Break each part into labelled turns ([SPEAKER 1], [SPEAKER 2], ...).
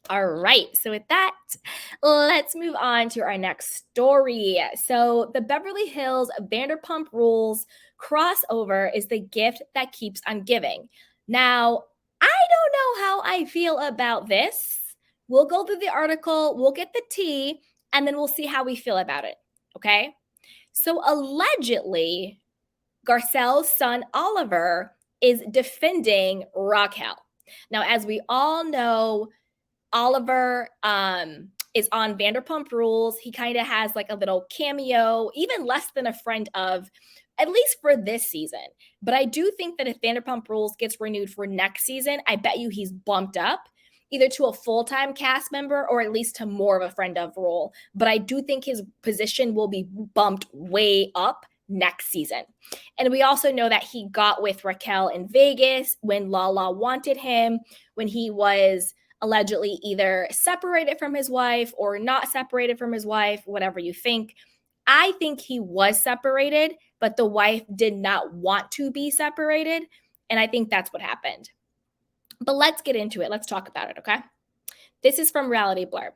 [SPEAKER 1] All right. So with that, let's move on to our next story. So the Beverly Hills Vanderpump Rules crossover is the gift that keeps on giving. Now, I don't know how I feel about this. We'll go through the article, we'll get the tea, and then we'll see how we feel about it. Okay. So allegedly, Garcelle's son Oliver is defending Raquel. Now, as we all know, Oliver is on Vanderpump Rules. He kind of has like a little cameo, even less than a friend of, at least for this season. But I do think that if Vanderpump Rules gets renewed for next season, I bet you he's bumped up either to a full-time cast member or at least to more of a friend of role. But I do think his position will be bumped way up next season. And we also know that he got with Raquel in Vegas when Lala wanted him, when he was allegedly either separated from his wife or not separated from his wife, whatever you think. I think he was separated, but the wife did not want to be separated. And I think that's what happened. But let's get into it. Let's talk about it, okay? This is from Reality Blurb.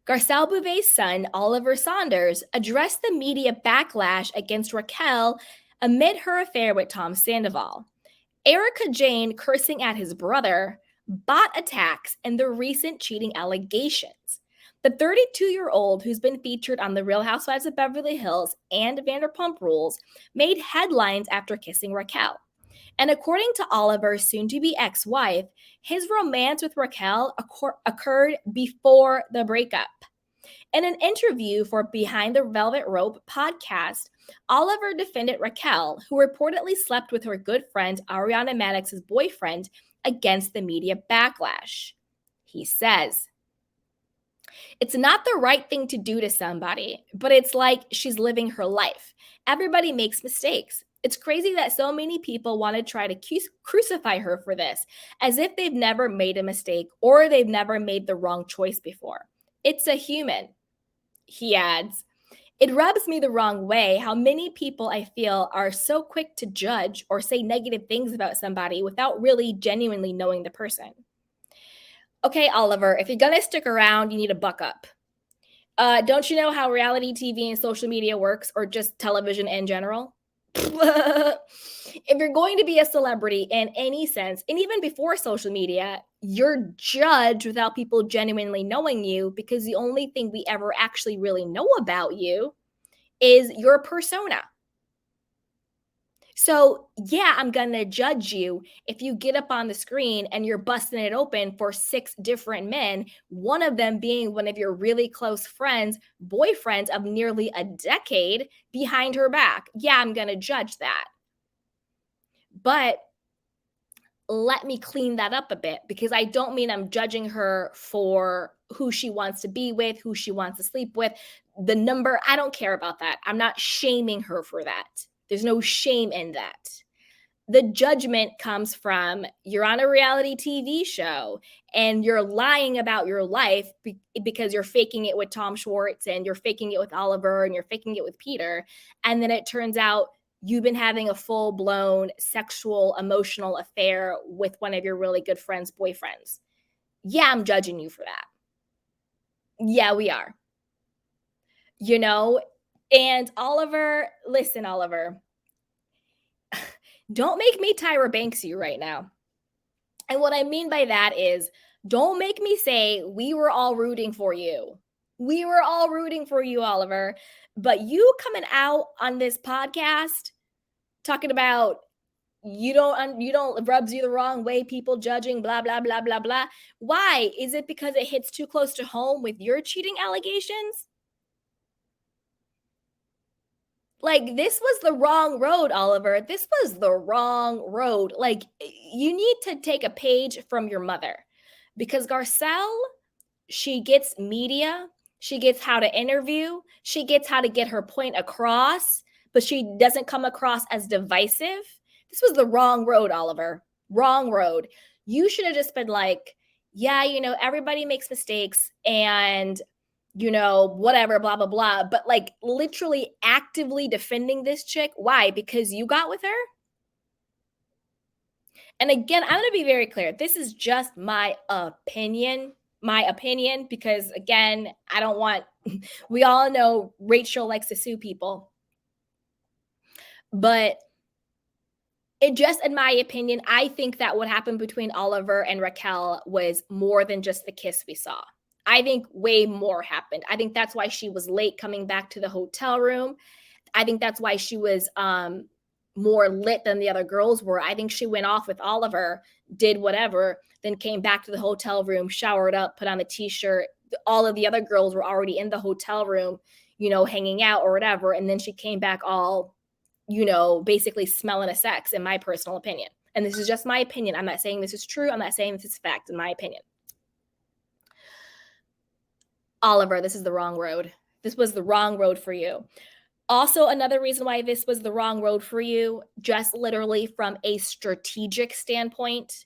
[SPEAKER 1] Garcelle Bouvet's son, Oliver Saunders, addressed the media backlash against Raquel amid her affair with Tom Sandoval. Erika Jane cursing at his brother, bot attacks, and the recent cheating allegations. The 32-year-old, who's been featured on The Real Housewives of Beverly Hills and Vanderpump Rules, made headlines after kissing Raquel. And according to Oliver's soon-to-be ex-wife, his romance with Raquel occurred before the breakup. In an interview for Behind the Velvet Rope podcast, Oliver defended Raquel, who reportedly slept with her good friend Ariana Madix's boyfriend, against the media backlash. He says, "It's not the right thing to do to somebody, but it's like she's living her life. Everybody makes mistakes. It's crazy that so many people want to try to crucify her for this, as if they've never made a mistake or they've never made the wrong choice before. It's a human." He adds, "It rubs me the wrong way how many people I feel are so quick to judge or say negative things about somebody without really genuinely knowing the person." Okay, Oliver, if you're going to stick around, you need to buck up. Don't you know how reality TV and social media works, or just television in general? If you're going to be a celebrity in any sense, and even before social media, you're judged without people genuinely knowing you, because the only thing we ever actually really know about you is your persona. So, yeah, I'm going to judge you if you get up on the screen and you're busting it open for 6 different men, one of them being one of your really close friends, boyfriends of nearly a decade, behind her back. Yeah, I'm going to judge that. But let me clean that up a bit, because I don't mean I'm judging her for who she wants to be with, who she wants to sleep with, the number. I don't care about that. I'm not shaming her for that. There's no shame in that. The judgment comes from, you're on a reality TV show and you're lying about your life because you're faking it with Tom Schwartz and you're faking it with Oliver and you're faking it with Peter. And then it turns out you've been having a full-blown sexual, emotional affair with one of your really good friends' boyfriends. Yeah, I'm judging you for that. Yeah, we are. You know, and Oliver, listen, Oliver, don't make me Tyra Banks you right now. And what I mean by that is, don't make me say we were all rooting for you. We were all rooting for you, Oliver. But you coming out on this podcast talking about you don't rubs you the wrong way, people judging, blah, blah, blah, blah, blah. Why? Is it because it hits too close to home with your cheating allegations? Like, this was the wrong road, Oliver. This was the wrong road. Like, you need to take a page from your mother, because Garcelle, she gets media, she gets how to interview, she gets how to get her point across, but she doesn't come across as divisive. This was the wrong road, Oliver. Wrong road. You should have just been like, yeah, everybody makes mistakes and whatever, blah, blah, blah. But like literally actively defending this chick. Why? Because you got with her? And again, I'm going to be very clear. This is just my opinion. my opinion, because again, I don't want, we all know Rachel likes to sue people, but it just, in my opinion, I think that what happened between Oliver and Raquel was more than just the kiss we saw. I think way more happened. I think that's why she was late coming back to the hotel room. I think that's why she was more lit than the other girls were. I think she went off with Oliver, did whatever, then came back to the hotel room, showered up, put on a t-shirt. All of the other girls were already in the hotel room, hanging out or whatever. And then she came back all, basically smelling of sex, in my personal opinion. And this is just my opinion. I'm not saying this is true. I'm not saying this is fact, in my opinion. Oliver, this is the wrong road. This was the wrong road for you. Also, another reason why this was the wrong road for you, just literally from a strategic standpoint,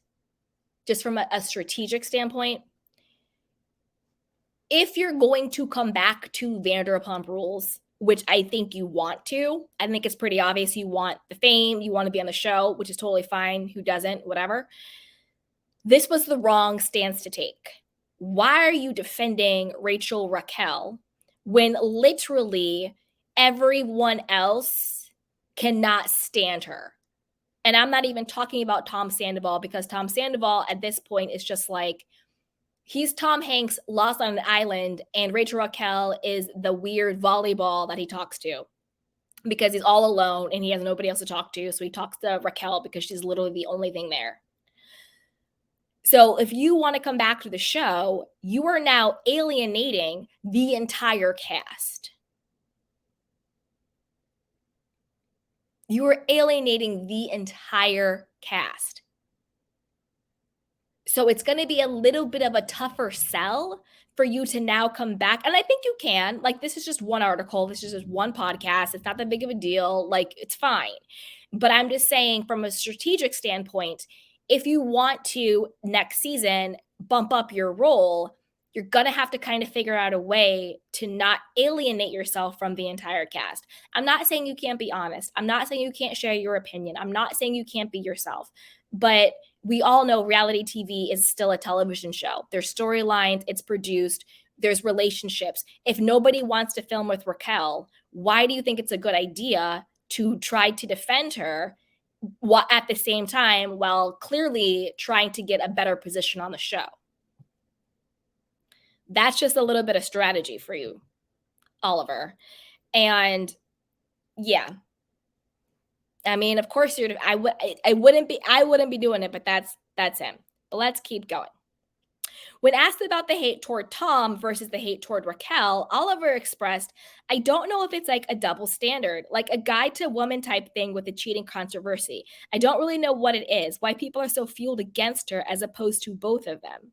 [SPEAKER 1] if you're going to come back to Vanderpump Rules, which I think you want to, I think it's pretty obvious you want the fame, you want to be on the show, which is totally fine. Who doesn't? Whatever. This was the wrong stance to take. Why are you defending Raquel when literally everyone else cannot stand her? And I'm not even talking about Tom Sandoval, because Tom Sandoval at this point is just like, he's Tom Hanks lost on an island, and Raquel is the weird volleyball that he talks to because he's all alone and he has nobody else to talk to. So he talks to Raquel because she's literally the only thing there. So if you want to come back to the show, you are now alienating the entire cast. You are alienating the entire cast. So it's going to be a little bit of a tougher sell for you to now come back. And I think you can. Like, this is just one article. This is just one podcast. It's not that big of a deal. Like, it's fine. But I'm just saying, from a strategic standpoint, if you want to next season bump up your role, you're going to have to kind of figure out a way to not alienate yourself from the entire cast. I'm not saying you can't be honest. I'm not saying you can't share your opinion. I'm not saying you can't be yourself. But we all know reality TV is still a television show. There's storylines, it's produced, there's relationships. If nobody wants to film with Raquel, why do you think it's a good idea to try to defend her at the same time while clearly trying to get a better position on the show? That's just a little bit of strategy for you, Oliver. And yeah, I mean, of course I wouldn't be doing it, but that's him. But let's keep going. When asked about the hate toward Tom versus the hate toward Raquel, Oliver expressed, "I don't know if it's like a double standard, like a guide to woman type thing with the cheating controversy. I don't really know what it is, why people are so fueled against her as opposed to both of them."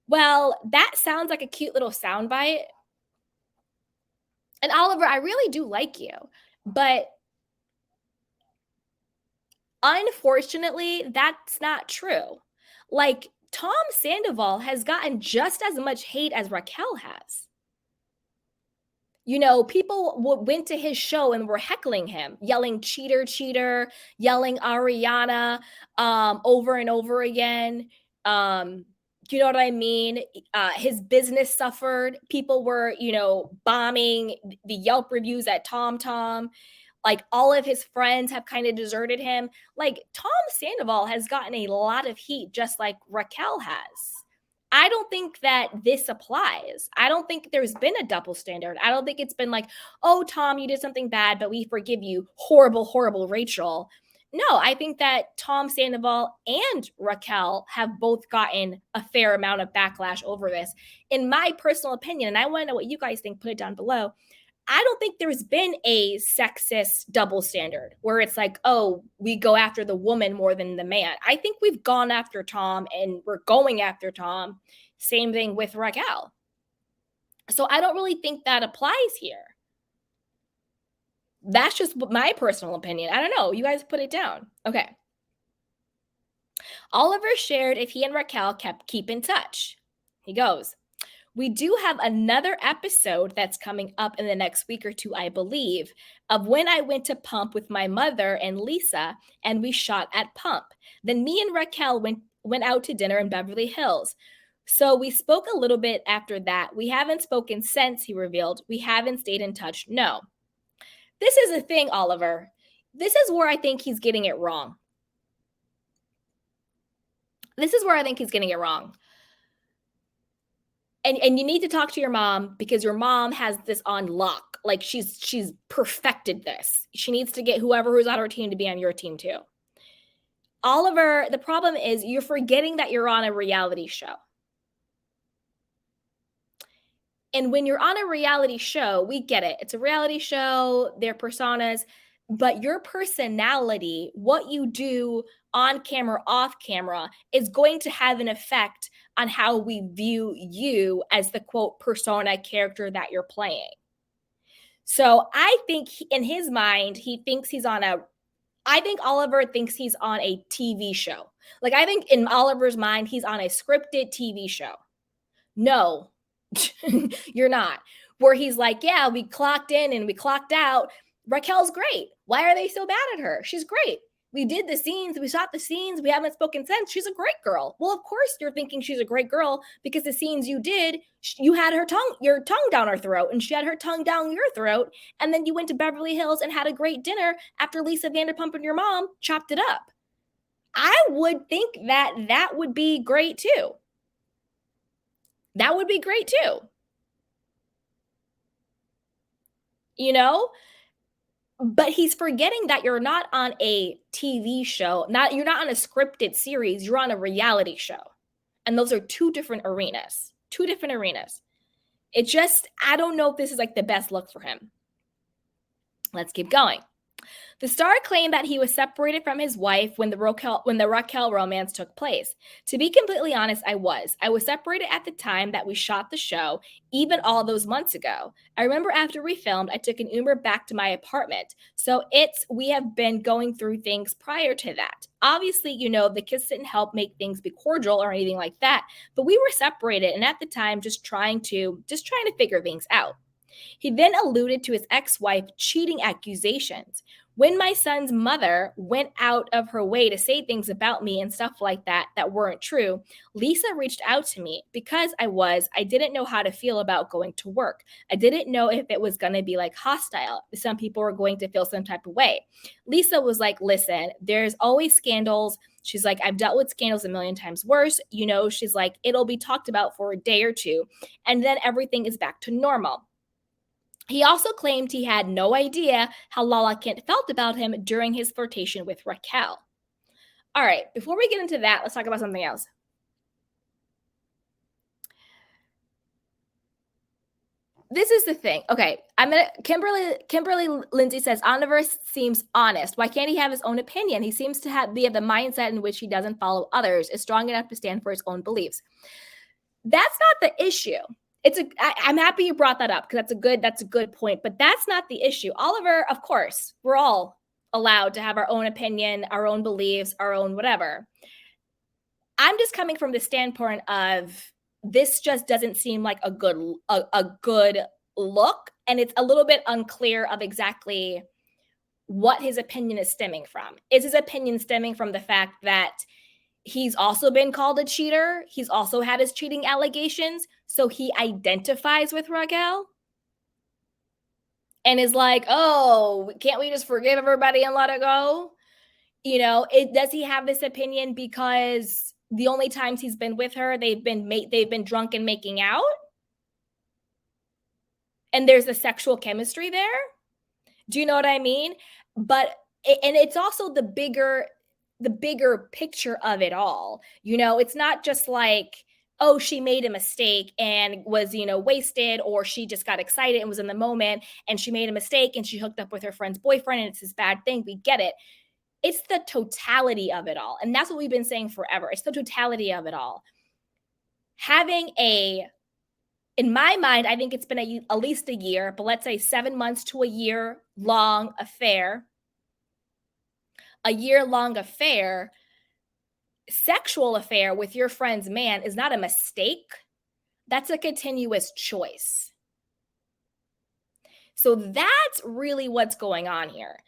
[SPEAKER 1] Well, that sounds like a cute little soundbite. And Oliver, I really do like you, but unfortunately, that's not true. Like, Tom Sandoval has gotten just as much hate as Raquel has. People went to his show and were heckling him, yelling cheater, cheater, yelling Ariana over and over again. You know what I mean? His business suffered. People were, bombing the Yelp reviews at TomTom. Like, all of his friends have kind of deserted him. Like, Tom Sandoval has gotten a lot of heat, just like Raquel has. I don't think that this applies. I don't think there's been a double standard. I don't think it's been like, "Oh, Tom, you did something bad, but we forgive you. Horrible, horrible Rachel." No, I think that Tom Sandoval and Raquel have both gotten a fair amount of backlash over this. In my personal opinion, and I want to know what you guys think, put it down below. I don't think there's been a sexist double standard where it's like, oh, we go after the woman more than the man. I think we've gone after Tom and we're going after Tom. Same thing with Raquel. So I don't really think that applies here. That's just my personal opinion. I don't know. You guys put it down. Okay. Oliver shared if he and Raquel keep in touch. He goes, "We do have another episode that's coming up in the next week or two, I believe, of when I went to Pump with my mother and Lisa, and we shot at Pump. Then me and Raquel went out to dinner in Beverly Hills. So we spoke a little bit after that. We haven't spoken since, he revealed. We haven't stayed in touch. No. This is the thing, Oliver. This is where I think he's getting it wrong. This is where I think he's getting it wrong. And you need to talk to your mom because your mom has this on lock. Like she's perfected this. She needs to get whoever who's on her team to be on your team too. Oliver, the problem is you're forgetting that you're on a reality show. And when you're on a reality show, we get it. It's a reality show, they're personas, but your personality, what you do on camera, off camera, is going to have an effect on how we view you as the quote persona character that you're playing. So I think in his mind, I think Oliver thinks he's on a TV show. Like I think in Oliver's mind, he's on a scripted TV show. No, you're not. Where he's like, yeah, we clocked in and we clocked out. Raquel's great. Why are they so bad at her? She's great. We did the scenes, we shot the scenes, we haven't spoken since. She's a great girl. Well, of course you're thinking she's a great girl because the scenes you did, you had your tongue down her throat and she had her tongue down your throat. And then you went to Beverly Hills and had a great dinner after Lisa Vanderpump and your mom chopped it up. I would think that would be great too. That would be great too. You know? But he's forgetting that you're not on a TV show, you're not on a scripted series, you're on a reality show. And those are two different arenas. Two different arenas. It just, I don't know if this is like the best look for him. Let's keep going. The star claimed that he was separated from his wife when the Raquel romance took place. To be completely honest, I was. I was separated at the time that we shot the show, even all those months ago. I remember after we filmed, I took an Uber back to my apartment. So we have been going through things prior to that. Obviously, the kiss didn't help make things be cordial or anything like that, but we were separated and at the time just trying to figure things out. He then alluded to his ex-wife cheating accusations. When my son's mother went out of her way to say things about me and stuff like that weren't true, Lisa reached out to me because I didn't know how to feel about going to work. I didn't know if it was going to be like hostile. Some people were going to feel some type of way. Lisa was like, listen, there's always scandals. She's like, I've dealt with scandals a million times worse. She's like, it'll be talked about for a day or two, and then everything is back to normal. He also claimed he had no idea how Lala Kent felt about him during his flirtation with Raquel. All right, before we get into that, let's talk about something else. This is the thing. Okay, Kimberly Lindsay says, Oliver seems honest. Why can't he have his own opinion? He seems to be of the mindset in which he doesn't follow others, is strong enough to stand for his own beliefs. That's not the issue. I'm happy you brought that up because that's a good point, but that's not the issue. Oliver, of course, we're all allowed to have our own opinion, our own beliefs, our own whatever. I'm just coming from the standpoint of this just doesn't seem like a good look, and it's a little bit unclear of exactly what his opinion is stemming from. Is his opinion stemming from the fact that he's also been called a cheater? He's also had his cheating allegations. So he identifies with Raquel and is like, oh, can't we just forgive everybody and let it go? Does he have this opinion because the only times he's been with her, they've been drunk and making out? And there's a sexual chemistry there? Do you know what I mean? And it's also the bigger picture of it all. It's not just like, oh, she made a mistake and was, wasted, or she just got excited and was in the moment and she made a mistake and she hooked up with her friend's boyfriend and it's this bad thing. We get it. It's the totality of it all. And that's what we've been saying forever. It's the totality of it all. In my mind, I think it's been at least a year, but let's say 7 months to a year long affair. A year-long affair, sexual affair with your friend's man is not a mistake. That's a continuous choice. So that's really what's going on here.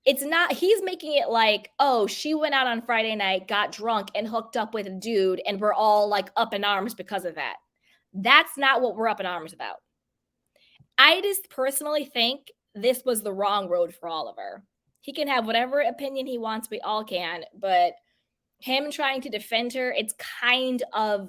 [SPEAKER 1] It's not, he's making it like, oh, she went out on Friday night, got drunk, and hooked up with a dude, and we're all like up in arms because of that. That's not what we're up in arms about. I just personally think this was the wrong road for Oliver. He can have whatever opinion he wants, we all can, but him trying to defend her, it's kind of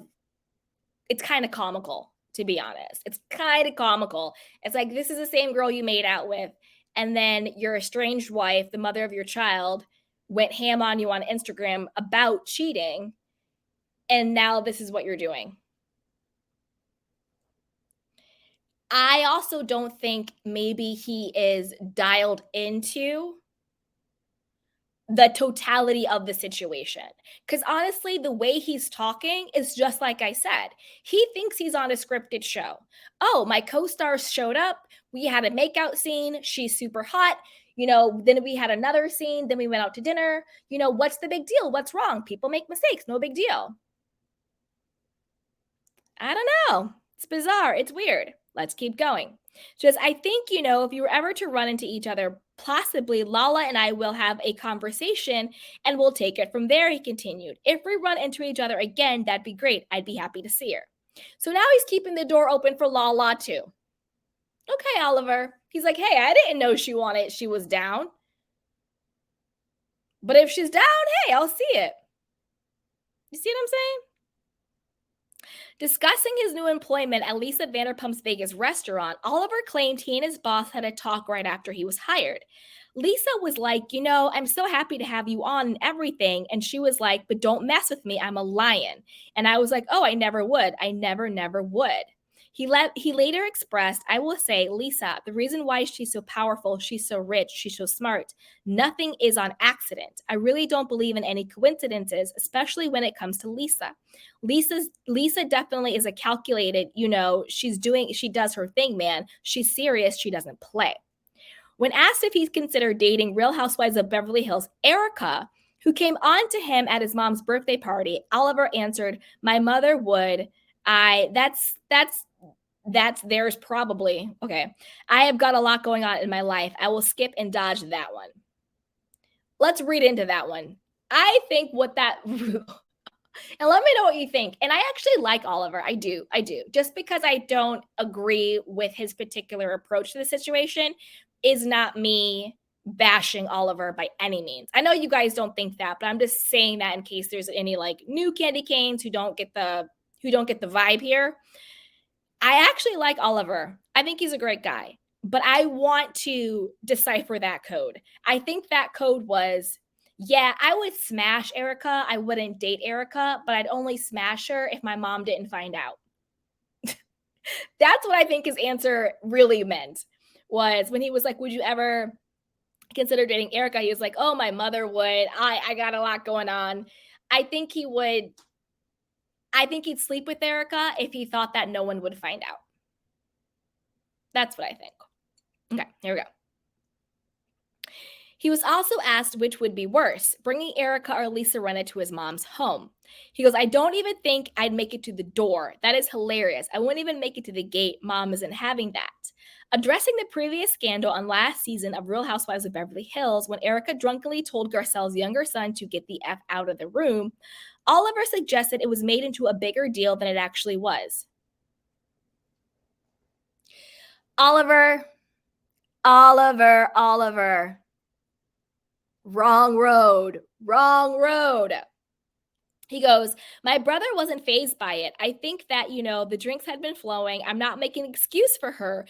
[SPEAKER 1] comical, to be honest. It's kind of comical. It's like, this is the same girl you made out with, and then your estranged wife, the mother of your child, went ham on you on Instagram about cheating, and now this is what you're doing. I also don't think maybe he is dialed into the totality of the situation. Because honestly, the way he's talking is just like I said. He thinks he's on a scripted show. Oh, my co stars showed up. We had a makeout scene. She's super hot. Then we had another scene. Then we went out to dinner. What's the big deal? What's wrong? People make mistakes. No big deal. I don't know. It's bizarre. It's weird. Let's keep going. Just, I think, if you were ever to run into each other, possibly Lala and I will have a conversation and we'll take it from there, he continued. If we run into each other again, that'd be great. I'd be happy to see her. So now he's keeping the door open for Lala too. Okay, Oliver. He's like, hey, I didn't know she was down. But if she's down, hey, I'll see it. You see what I'm saying? Discussing his new employment at Lisa Vanderpump's Vegas restaurant, Oliver claimed he and his boss had a talk right after he was hired. Lisa was like, I'm so happy to have you on and everything. And she was like, but don't mess with me. I'm a lion. And I was like, oh, I never would. I never would. He later expressed, I will say, Lisa, the reason why she's so powerful, she's so rich, she's so smart, nothing is on accident. I really don't believe in any coincidences, especially when it comes to Lisa. Lisa definitely is a calculated, she does her thing, man. She's serious, she doesn't play. When asked if he's considered dating Real Housewives of Beverly Hills, Erika, who came on to him at his mom's birthday party, Oliver answered, my mother would. That's theirs probably. Okay. I have got a lot going on in my life. I will skip and dodge that one. Let's read into that one. I think what that and let me know what you think. And I actually like Oliver. I do. Just because I don't agree with his particular approach to the situation is not me bashing Oliver by any means. I know you guys don't think that, but I'm just saying that in case there's any like new candy canes who don't get the vibe here. I actually like Oliver. I think he's a great guy, but I want to decipher that code. I think that code was, yeah, I would smash Erika. I wouldn't date Erika, but I'd only smash her if my mom didn't find out. That's what I think his answer really meant, was when he was like, would you ever consider dating Erika? He was like, oh, my mother would. I got a lot going on. I think he would. I think he'd sleep with Erika if he thought that no one would find out. That's what I think. Okay, here we go. He was also asked which would be worse, bringing Erika or Lisa Rinna to his mom's home. He goes, I don't even think I'd make it to the door. That is hilarious. I wouldn't even make it to the gate. Mom isn't having that. Addressing the previous scandal on last season of Real Housewives of Beverly Hills, when Erika drunkenly told Garcelle's younger son to get the F out of the room, Oliver suggested it was made into a bigger deal than it actually was. Oliver. Wrong road. He goes, my brother wasn't fazed by it. I think that, the drinks had been flowing. I'm not making an excuse for her.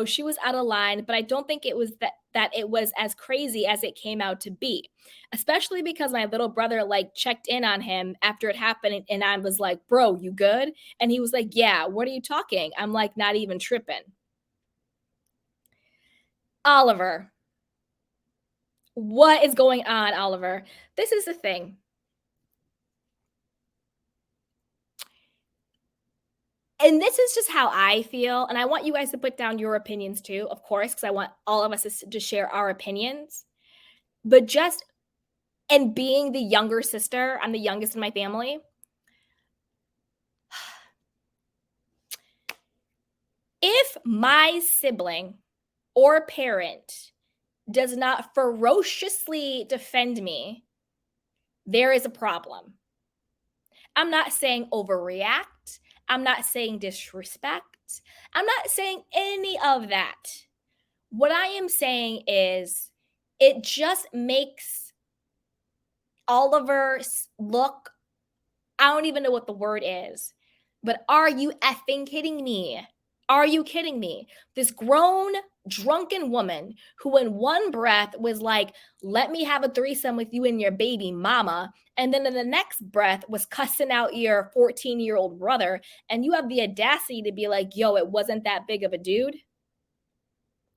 [SPEAKER 1] She was out of line, but I don't think it was that it was as crazy as it came out to be, especially because my little brother checked in on him after it happened. And I was like, bro, you good? And he was like, yeah, what are you talking? I'm like, not even tripping. Oliver. What is going on, Oliver? This is the thing. And this is just how I feel. And I want you guys to put down your opinions too, of course, because I want all of us to share our opinions. But and being the younger sister, I'm the youngest in my family. If my sibling or parent does not ferociously defend me, there is a problem. I'm not saying overreact. I'm not saying disrespect. I'm not saying any of that. What I am saying is it just makes Oliver look, I don't even know what the word is, but are you effing kidding me? Are you kidding me? This grown, drunken woman who, in one breath, was like, let me have a threesome with you and your baby mama. And then in the next breath, was cussing out your 14-year-old brother. And you have the audacity to be like, yo, it wasn't that big of a dude.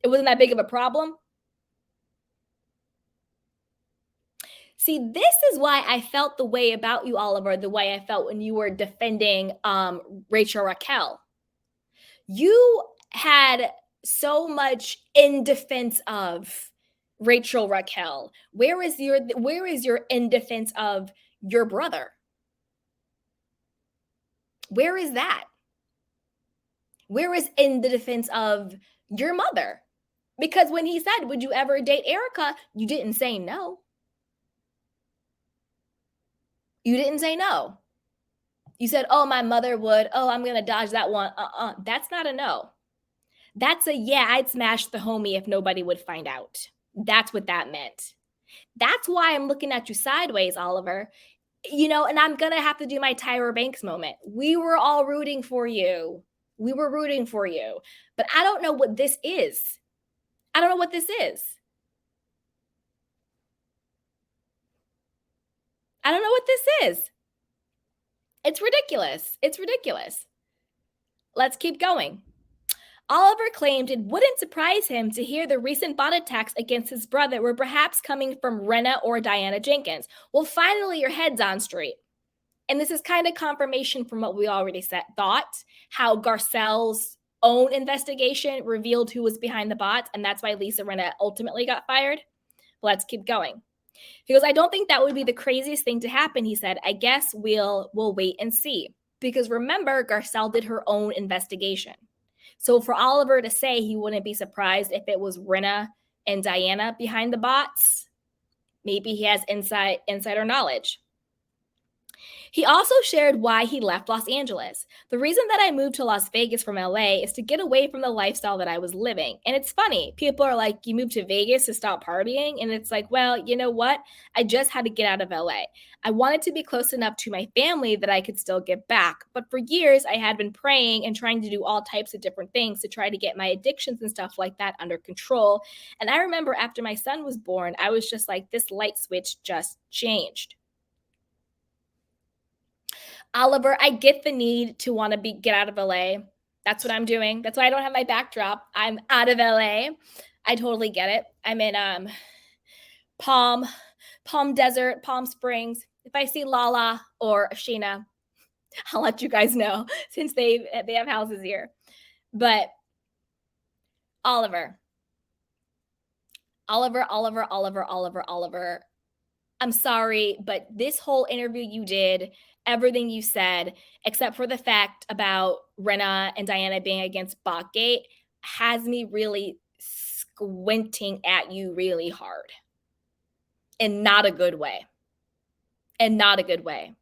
[SPEAKER 1] It wasn't that big of a problem. See, this is why I felt the way about you, Oliver, the way I felt when you were defending Rachel Raquel. You had so much in defense of Rachel Raquel. Where is your in defense of your brother? Where is that? Where is in the defense of your mother? Because when he said, would you ever date Erika? You didn't say no. You didn't say no. You said, oh, my mother would. Oh, I'm going to dodge that one. That's not a no. That's a, yeah, I'd smash the homie if nobody would find out. That's what that meant. That's why I'm looking at you sideways, Oliver. You know, and I'm going to have to do my Tyra Banks moment. We were all rooting for you. We were rooting for you. But I don't know what this is. I don't know what this is. I don't know what this is. It's ridiculous. It's ridiculous. Let's keep going. Oliver claimed it wouldn't surprise him to hear the recent bot attacks against his brother were perhaps coming from Renna or Diana Jenkins. Well, finally, your head's on straight. And this is kind of confirmation from what we already thought, how Garcelle's own investigation revealed who was behind the bots, and that's why Lisa Renna ultimately got fired. Let's keep going. He goes, I don't think that would be the craziest thing to happen, he said. I guess we'll wait and see. Because remember, Garcelle did her own investigation. So for Oliver to say he wouldn't be surprised if it was Renna and Diana behind the bots, maybe he has insider knowledge. He also shared why he left Los Angeles. The reason that I moved to Las Vegas from LA is to get away from the lifestyle that I was living. And it's funny. People are like, you moved to Vegas to stop partying? And it's like, well, you know what? I just had to get out of LA. I wanted to be close enough to my family that I could still get back. But for years, I had been praying and trying to do all types of different things to try to get my addictions and stuff like that under control. And I remember after my son was born, I was just like, this light switch just changed. Oliver, I get the need to want to get out of LA. That's what I'm doing. That's why I don't have my backdrop. I'm out of LA. I totally get it. I'm in Palm Desert, Palm Springs. If I see Lala or Sheena, I'll let you guys know since they have houses here. But Oliver, I'm sorry, but this whole interview you did, everything you said, except for the fact about Renna and Diana being against Botgate, has me really squinting at you really hard. And not a good way. And not a good way.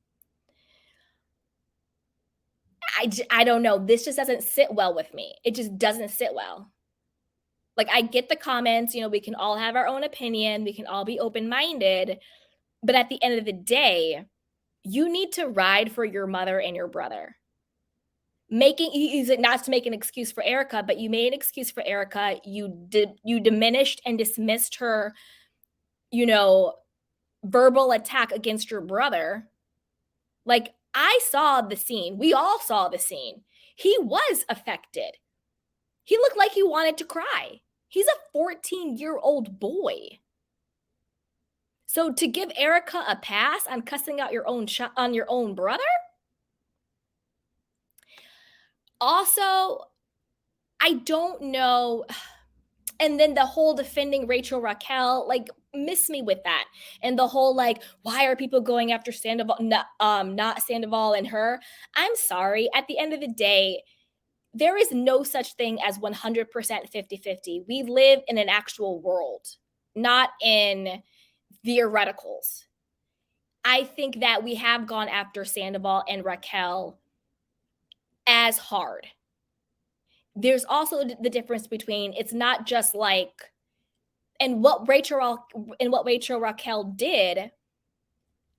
[SPEAKER 1] I don't know. This just doesn't sit well with me. It just doesn't sit well. Like, I get the comments, you know, we can all have our own opinion. We can all be open-minded. But at the end of the day, you need to ride for your mother and your brother. Not to make an excuse for Erika, but you made an excuse for Erika. You diminished and dismissed her, you know, verbal attack against your brother. Like, I saw the scene. We all saw the scene. He was affected. He looked like he wanted to cry. He's a 14-year-old boy. So to give Erika a pass on cussing out your own brother? Also, I don't know. And then the whole defending Rachel Raquel, like, miss me with that. And the whole, like, why are people going after Sandoval, not Sandoval and her? I'm sorry. At the end of the day, there is no such thing as 100% 50-50. We live in an actual world. not in theoreticals. I think that we have gone after Sandoval and Raquel as hard. There's also the difference between, it's not just like, and what Rachel Raquel did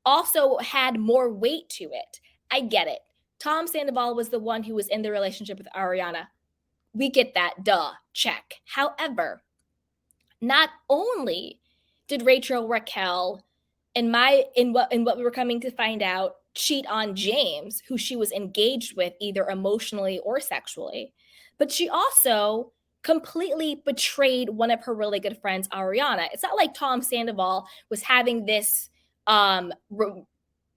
[SPEAKER 1] also had more weight to it. I get it. Tom Sandoval was the one who was in the relationship with Ariana. We get that, duh, check. However, not only did Rachel Raquel, in what we were coming to find out, cheat on James, who she was engaged with either emotionally or sexually, but she also completely betrayed one of her really good friends, Ariana. It's not like Tom Sandoval was having this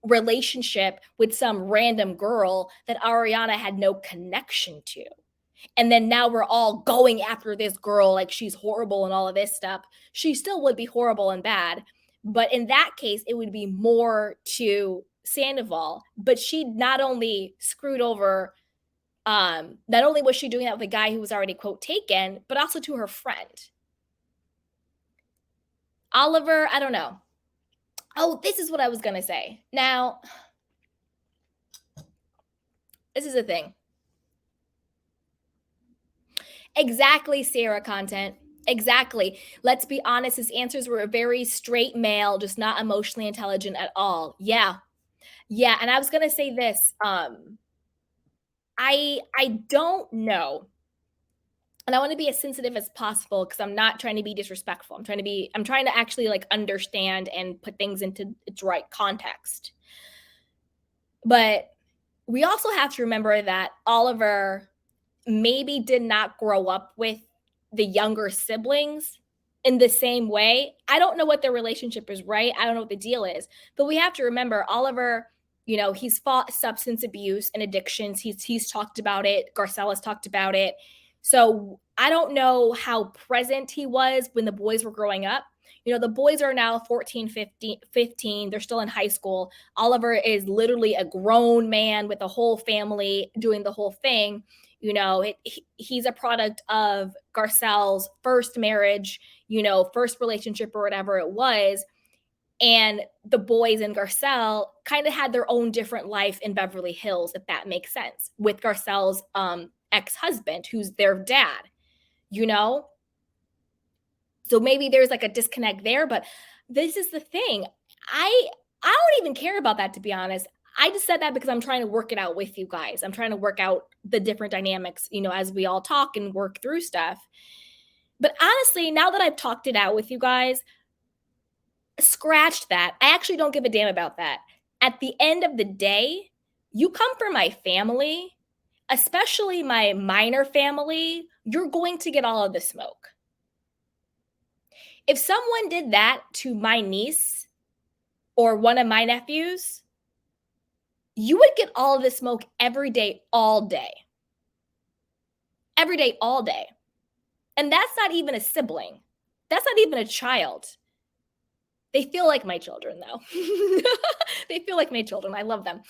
[SPEAKER 1] relationship with some random girl that Ariana had no connection to. And then now we're all going after this girl like she's horrible and all of this stuff. She still would be horrible and bad. But in that case, it would be more to Sandoval. But she not only screwed over, not only was she doing that with a guy who was already, quote, taken, but also to her friend. Oliver, I don't know. Oh, this is what I was going to say. Now, this is the thing. Exactly, Sarah content. Exactly. Let's be honest, his answers were a very straight male, just not emotionally intelligent at all. Yeah. Yeah. And I was gonna say this. I don't know. And I want to be as sensitive as possible because I'm not trying to be disrespectful. I'm trying to actually like understand and put things into its right context. But we also have to remember that Oliver maybe did not grow up with the younger siblings in the same way. I don't know what their relationship is, right? I don't know what the deal is. But we have to remember Oliver, he's fought substance abuse and addictions. He's talked about it. Garcelle has talked about it. So I don't know how present he was when the boys were growing up. The boys are now 14, 15. They're still in high school. Oliver is literally a grown man with a whole family doing the whole thing. He's a product of Garcelle's first marriage, first relationship or whatever it was. And the boys and Garcelle kind of had their own different life in Beverly Hills, if that makes sense, with Garcelle's ex-husband, who's their dad, So maybe there's like a disconnect there, but this is the thing. I don't even care about that, to be honest. I just said that because I'm trying to work it out with you guys. I'm trying to work out the different dynamics, as we all talk and work through stuff. But honestly, now that I've talked it out with you guys, scratch that. I actually don't give a damn about that. At the end of the day, you come for my family, especially my minor family, you're going to get all of the smoke. If someone did that to my niece or one of my nephews, you would get all of the smoke every day, all day. Every day, all day. And that's not even a sibling. That's not even a child. They feel like my children, though. They feel like my children. I love them.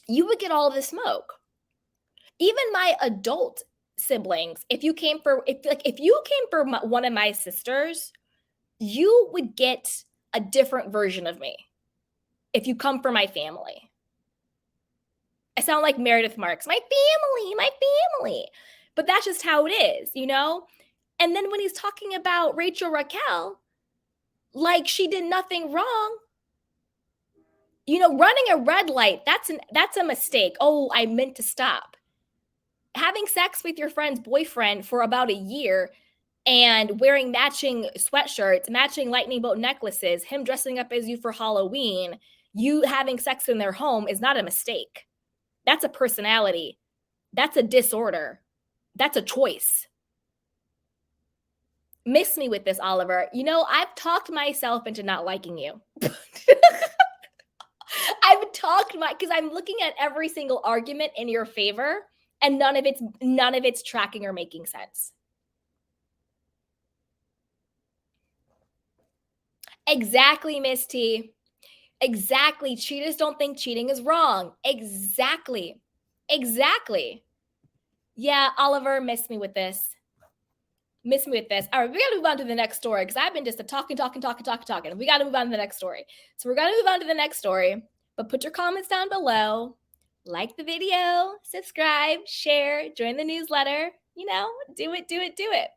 [SPEAKER 1] You would get all of the smoke. Even my adult siblings, if you came for one of my sisters, you would get a different version of me. If you come for my family. I sound like Meredith Marks, my family. But that's just how it is, And then when he's talking about Rachel Raquel, like she did nothing wrong. Running a red light, that's a mistake. Oh, I meant to stop. Having sex with your friend's boyfriend for about a year and wearing matching sweatshirts, matching lightning bolt necklaces, him dressing up as you for Halloween, you having sex in their home is not a mistake. That's a personality. That's a disorder. That's a choice. Miss me with this, Oliver. I've talked myself into not liking you. Because I'm looking at every single argument in your favor, and none of it's tracking or making sense. Exactly, Miss T. Exactly. Cheaters don't think cheating is wrong. Exactly. Yeah, Oliver, miss me with this. miss me with this. All right, we got to move on to the next story because I've been just talking. We got to move on to the next story. So we're going to move on to the next story, but put your comments down below. Like the video, subscribe, share, join the newsletter. You know, do it.